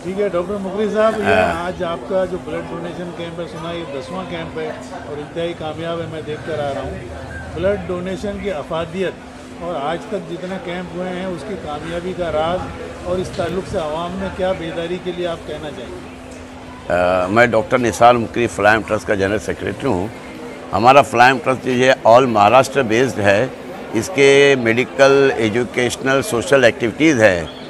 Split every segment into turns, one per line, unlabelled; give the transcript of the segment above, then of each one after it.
ठीक है डॉक्टर मुकरी साहब, ये आज आपका जो ब्लड डोनेशन कैंप है, सुना ये 10वां कैंप है और इंतहाई कामयाब है। मैं देख कर आ रहा हूँ ब्लड डोनेशन की अफादियत और आज तक जितने कैंप हुए हैं उसकी कामयाबी का राज और इस ताल्लुक़ से आवाम में क्या बेदारी के लिए आप कहना चाहेंगे?
मैं डॉक्टर निसार मुकरी फ्लाइम ट्रस्ट का जनरल सेक्रेटरी हूँ। हमारा फ्लाइम ट्रस्ट जो है ऑल महाराष्ट्र बेस्ड है। इसके मेडिकल, एजुकेशनल, सोशल एक्टिविटीज़ है।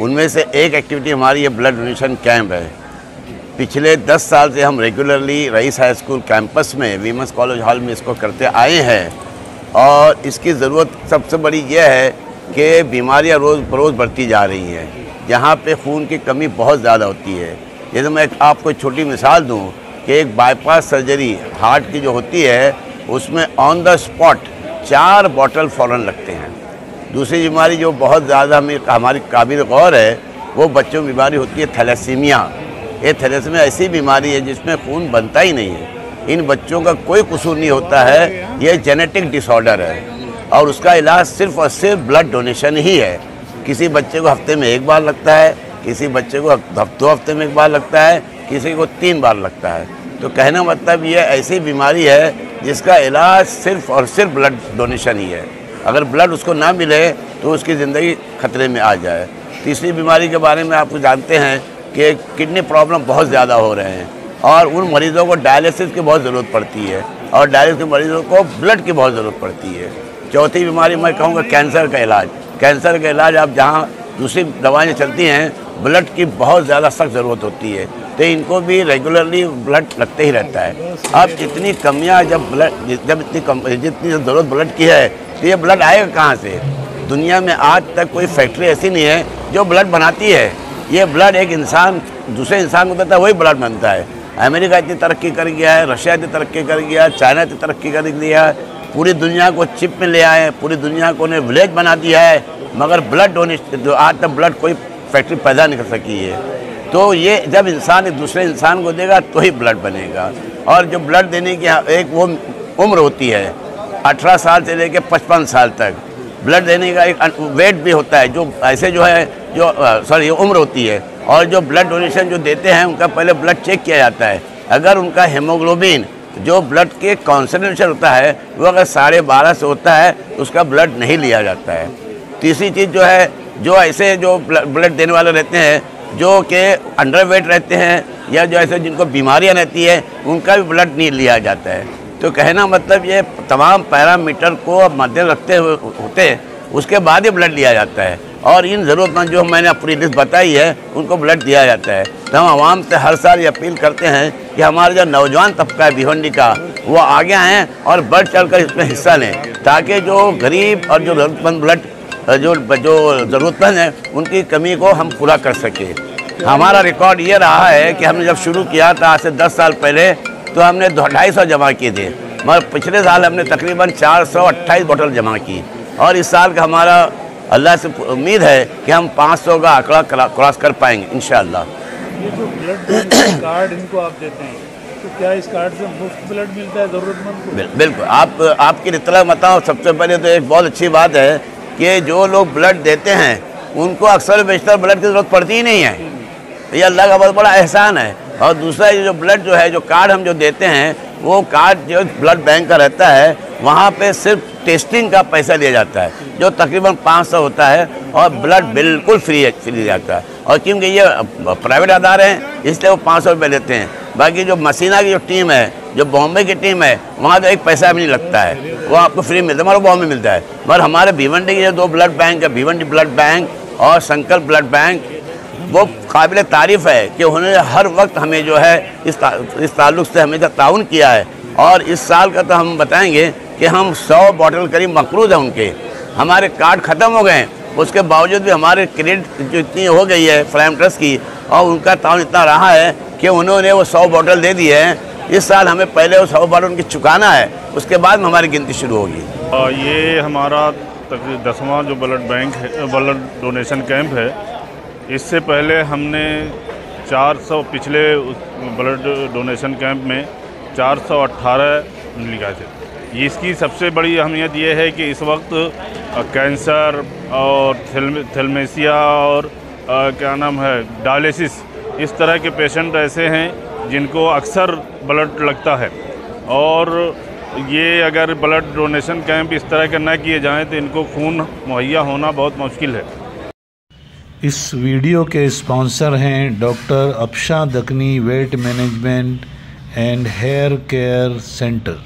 उनमें से एक एक्टिविटी हमारी ये ब्लड डोनेशन कैंप है। पिछले 10 साल से हम regularly rice high school campus में वीमेंस कॉलेज हॉल में इसको करते आए हैं और इसकी ज़रूरत सबसे बड़ी यह है कि बीमारियां रोज़ बरोज़ बढ़ती जा रही हैं, जहाँ पे खून की कमी बहुत ज़्यादा होती है। जैसे मैं आपको एक छोटी मिसाल दूँ कि एक बाईपास सर्जरी हार्ट की जो होती है उसमें ऑन द स्पॉट 4 बॉटल फ़ौरन लगते हैं। दूसरी बीमारी जो बहुत ज़्यादा हमारी काबिल गौर है वो बच्चों की बीमारी होती है थैलेसीमिया। ये थैलेसीमिया ऐसी बीमारी है जिसमें खून बनता ही नहीं है। इन बच्चों का कोई कसूर नहीं होता है, ये जेनेटिक डिसऑर्डर है और उसका इलाज सिर्फ और सिर्फ ब्लड डोनेशन ही है। किसी बच्चे को हफ्ते में 1 बार लगता है, किसी बच्चे को 2 हफ्ते में 1 बार लगता है, किसी को 3 बार लगता है। तो कहना मतलब ये ऐसी बीमारी है जिसका इलाज सिर्फ और सिर्फ ब्लड डोनेशन ही है। अगर ब्लड उसको ना मिले तो उसकी ज़िंदगी खतरे में आ जाए। तीसरी बीमारी के बारे में आप जानते हैं कि किडनी प्रॉब्लम बहुत ज़्यादा हो रहे हैं और उन मरीज़ों को डायलिसिस की बहुत ज़रूरत पड़ती है और डायलिसिस के मरीज़ों को ब्लड की बहुत ज़रूरत पड़ती है। चौथी बीमारी मैं कहूँगा कैंसर का इलाज। कैंसर का इलाज आप जहाँ दूसरी दवाएँ चलती हैं, ब्लड की बहुत ज़्यादा सख्त ज़रूरत होती है, तो इनको भी रेगुलरली ब्लड लगते ही रहता है। अब इतनी कमियाँ जितनी ज़रूरत ब्लड की है तो ये ब्लड आएगा कहाँ से? दुनिया में आज तक कोई फैक्ट्री ऐसी नहीं है जो ब्लड बनाती है। ये ब्लड एक इंसान दूसरे इंसान को देता है, वही ब्लड बनता है। अमेरिका इतनी तरक्की कर गया है, रशिया इतनी तरक्की कर गया है, चाइना इतनी तरक्की कर दिया है, पूरी दुनिया को चिप में ले आए, पूरी दुनिया को उन्हें विलेज बना दिया है, मगर ब्लड डोनेशन आज तक ब्लड कोई फैक्ट्री पैदा नहीं कर सकी है। तो ये जब इंसान एक दूसरे इंसान को देगा तो ही ब्लड बनेगा। और जो ब्लड देने की एक वो उम्र होती है 18 साल से लेकर 55 साल तक ब्लड देने का एक वेट भी होता है, जो ऐसे जो है जो उम्र होती है। और जो ब्लड डोनेशन जो देते हैं उनका पहले ब्लड चेक किया जाता है। अगर उनका हेमोग्लोबिन जो ब्लड के कॉन्सेंट्रेशन होता है वो अगर 12.5 से होता है तो उसका ब्लड नहीं लिया जाता है। तीसरी चीज़ जो है, जो ऐसे जो ब्लड देने वाले रहते हैं जो कि अंडर वेट रहते हैं या जो ऐसे जिनको बीमारियां रहती है उनका भी ब्लड नहीं लिया जाता है। तो कहना मतलब ये तमाम पैरामीटर को मध्य रखते हुए होते उसके बाद ही ब्लड लिया जाता है और इन ज़रूरतमंद जो मैंने पूरी लिस्ट बताई है उनको ब्लड दिया जाता है। तो हम आवाम से हर साल ये अपील करते हैं कि हमारा जो नौजवान तबका है भिवंडी का, वो आगे आएँ और बढ़ चढ़ कर इसमें हिस्सा लें, ताकि जो गरीब और जो ज़रूरतमंद ब्लड जो ज़रूरतमंद है उनकी कमी को हम पूरा कर सकें। हमारा रिकॉर्ड ये रहा है कि हमने जब शुरू किया था आज से 10 साल पहले तो हमने 250 जमा किए थे, मगर पिछले साल हमने तकरीबन 428 बोतल जमा की और इस साल का हमारा अल्लाह से उम्मीद है कि हम 500 का आंकड़ा क्रॉस कर पाएंगे इंशाअल्लाह।
ये जो ब्लड कार्ड इनको आप देते हैं तो क्या इस कार्ड से मुफ्त ब्लड मिलता है ज़रूरतमंद को?
बिल्कुल। आपकी इत्तला बताओ, सबसे पहले तो एक बहुत अच्छी बात है कि जो लोग ब्लड देते हैं उनको अक्सर बेशतर ब्लड की ज़रूरत पड़ती ही नहीं है। ये अल्लाह का बहुत बड़ा एहसान है। और दूसरा ये जो ब्लड जो है, जो कार्ड हम जो देते हैं वो कार्ड जो ब्लड बैंक का रहता है वहाँ पे सिर्फ टेस्टिंग का पैसा लिया जाता है जो तकरीबन 500 होता है और ब्लड बिल्कुल फ्री जाता है। और क्योंकि ये प्राइवेट अदारे हैं इसलिए वो 500 रुपये लेते हैं। बाकी जो मसीना की जो टीम है, जो बॉम्बे की टीम है, वहाँ तो एक पैसा भी नहीं लगता है, वो आपको फ्री मिलता है, हमारा बॉम्बे मिलता है। मगर हमारे भिवंडी के जो 2 ब्लड बैंक है, भिवंडी ब्लड बैंक और संकल्प ब्लड बैंक, वो काबिल तारीफ़ है कि उन्होंने हर वक्त हमें जो है इस ताल्लुक़ से हमें ताउन किया है। और इस साल का तो हम बताएंगे कि हम 100 बॉटल करीब मकरूज़ हैं उनके। हमारे कार्ड ख़त्म हो गए, उसके बावजूद भी हमारे क्रेडिट जो इतनी हो गई है फ्लाइम ट्रस्ट की और उनका ताउन इतना रहा है कि उन्होंने वो 100 बॉटल दे दी है। इस साल हमें पहले वो 100 बॉटल उनकी चुकाना है, उसके बाद में हमारी गिनती शुरू होगी।
ये हमारा तकरीबन 10वां जो ब्लड बैंक है, ब्लड डोनेशन कैंप है। इससे पहले हमने 400 पिछले ब्लड डोनेशन कैंप में 418 लिखा थे। इसकी सबसे बड़ी अहमियत ये है कि इस वक्त कैंसर और थैलेसीमिया और क्या नाम है डायलिसिस इस तरह के पेशेंट ऐसे हैं जिनको अक्सर ब्लड लगता है, और ये अगर ब्लड डोनेशन कैंप इस तरह के न किए जाएं तो इनको खून मुहैया होना बहुत मुश्किल है।
इस वीडियो के स्पॉन्सर हैं डॉक्टर अपशा दकनी weight management and hair care centre.